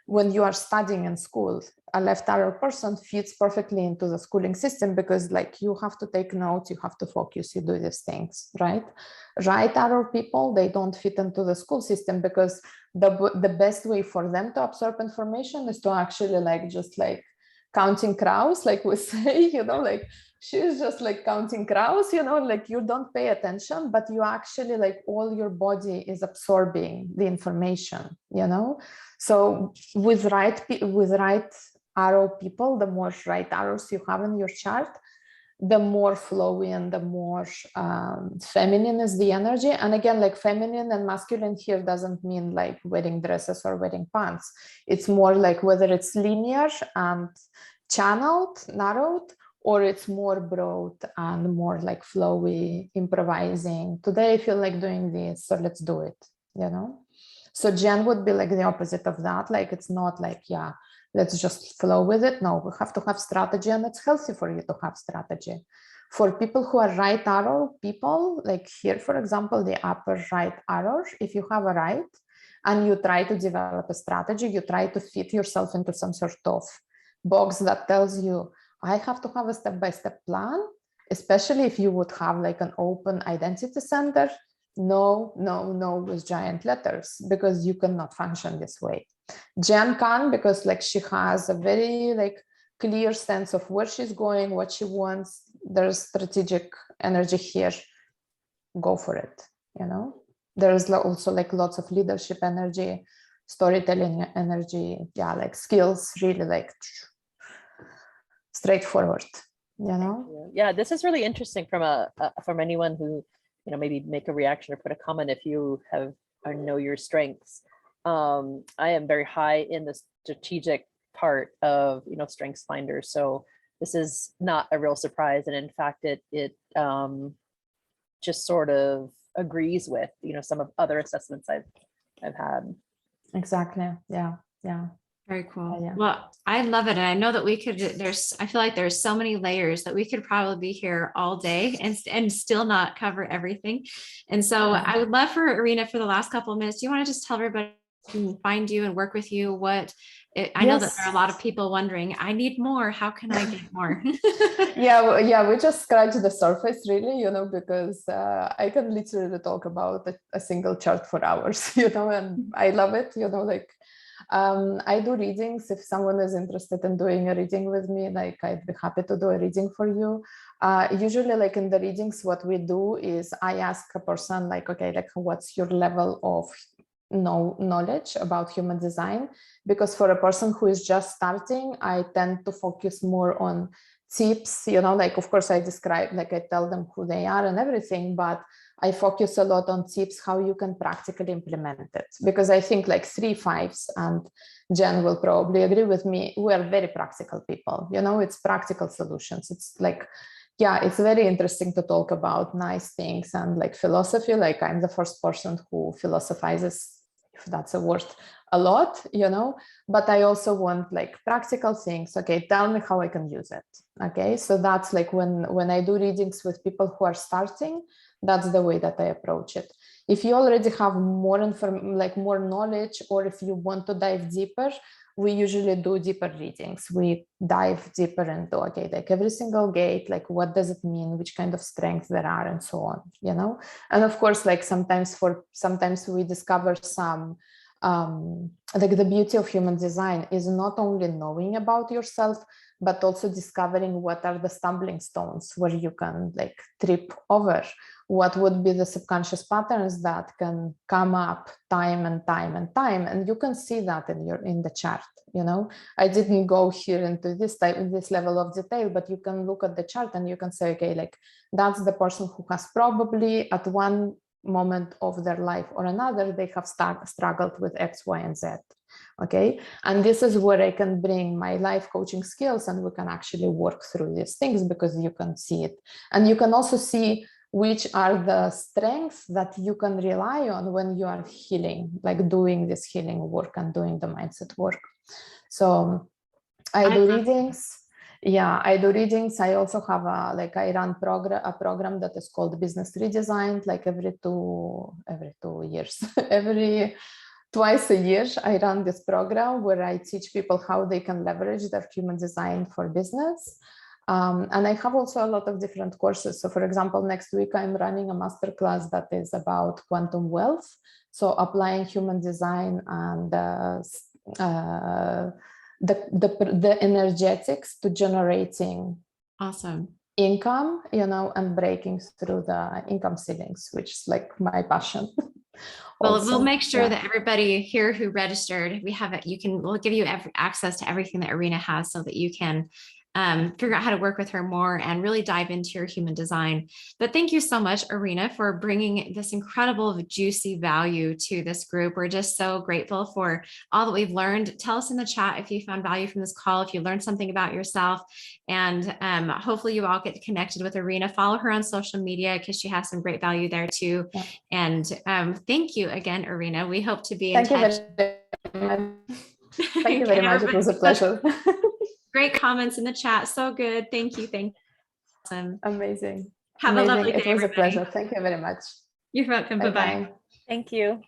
when you are studying in school, a left arrow person fits perfectly into the schooling system, because, like, you have to take notes, you have to focus, you do these things, right? Right arrow people, they don't fit into the school system, because the best way for them to absorb information is to actually, like, just like counting crows, like we say, you know, like, she's just like counting crows, you know, like, you don't pay attention, but you actually, like, all your body is absorbing the information, you know. So with right arrow people, the more right arrows you have in your chart, the more flowy and the more feminine is the energy. And again, like, feminine and masculine here doesn't mean like wearing dresses or wearing pants. It's more like whether it's linear and channeled, narrowed, or it's more broad and more like flowy, improvising. Today I feel like doing this, so let's do it, you know. So Jen would be like the opposite of that. Like, it's not like, yeah, let's just flow with it. No, we have to have strategy, and it's healthy for you to have strategy. For people who are right arrow people, like here, for example, the upper right arrow, if you have a right and you try to develop a strategy, you try to fit yourself into some sort of box that tells you, I have to have a step-by-step plan, especially if you would have like an open identity center. No, no, no with giant letters, because you cannot function this way. Jen can, because like she has a very like clear sense of where she's going, what she wants. There's strategic energy here. Go for it, you know. There's also like lots of leadership energy, storytelling energy, yeah, like skills, really like straightforward, you know. Yeah, this is really interesting from anyone who, you know, maybe make a reaction or put a comment if you have or know your strengths. I am very high in the strategic part of, you know, Strengths Finder, so this is not a real surprise, and in fact it just sort of agrees with, you know, some of other assessments I've had. Exactly. Yeah. Very cool. Yeah. Well, I love it. And I know that I feel like there's so many layers that we could probably be here all day and still not cover everything. And so I would love for Irina, for the last couple of minutes, do you want to just tell everybody can find you and work with you? I know that there are a lot of people wondering, I need more. How can I get more? yeah, we just scratched the surface, really, you know, because I can literally talk about a single chart for hours, you know, and I love it, you know, like I do readings. If someone is interested in doing a reading with me, like I'd be happy to do a reading for you. Usually like in the readings, what we do is I ask a person like, okay, like what's your level of knowledge about human design? Because for a person who is just starting, I tend to focus more on tips, you know, like of course I describe, like I tell them who they are and everything, but I focus a lot on tips, how you can practically implement it. Because I think like 3/5s, and Jen will probably agree with me, we are very practical people, you know, it's practical solutions. It's like, yeah, it's very interesting to talk about nice things and like philosophy. Like I'm the first person who philosophizes, if that's a word, a lot, you know, but I also want like practical things. Okay, tell me how I can use it. Okay, so that's like when I do readings with people who are starting, that's the way that I approach it. If you already have more more knowledge, or if you want to dive deeper, we usually do deeper readings. We dive deeper into, okay, like every single gate, like what does it mean, which kind of strengths there are, and so on, you know. And of course, like sometimes we discover some like the beauty of human design is not only knowing about yourself, but also discovering what are the stumbling stones where you can like trip over, what would be the subconscious patterns that can come up time and time and time. And you can see that in the chart, you know. I didn't go here into this level of detail, but you can look at the chart and you can say, okay, like that's the person who has probably at one moment of their life or another, they have struggled with X, Y, and Z. Okay, and this is where I can bring my life coaching skills, and we can actually work through these things, because you can see it. And you can also see which are the strengths that you can rely on when you are healing, like doing this healing work and doing the mindset work. So I do readings. Yeah, I do readings. I also have I run a program that is called Business Redesigned, like every 2 years, twice a year, I run this program where I teach people how they can leverage their human design for business. And I have also a lot of different courses. So for example, next week, I'm running a masterclass that is about quantum wealth. So applying human design and the energetics to generating awesome income, you know, and breaking through the income ceilings, which is like my passion. Well, we'll make sure that everybody here who registered, we'll give you access to everything that Irina has, so that you can figure out how to work with her more and really dive into your human design. But thank you so much, Irina, for bringing this incredible, juicy value to this group. We're just so grateful for all that we've learned. Tell us in the chat if you found value from this call, if you learned something about yourself, and hopefully you all get connected with Irina. Follow her on social media because she has some great value there too. Yeah. And thank you again, Irina. We hope to be in touch. Thank you very much. It was a pleasure. Great comments in the chat. So good. Thank you. Thank you. Awesome. Amazing. Have Amazing. a lovely day. It was everybody. a pleasure. Thank you very much. You're welcome. Bye-bye. Thank you.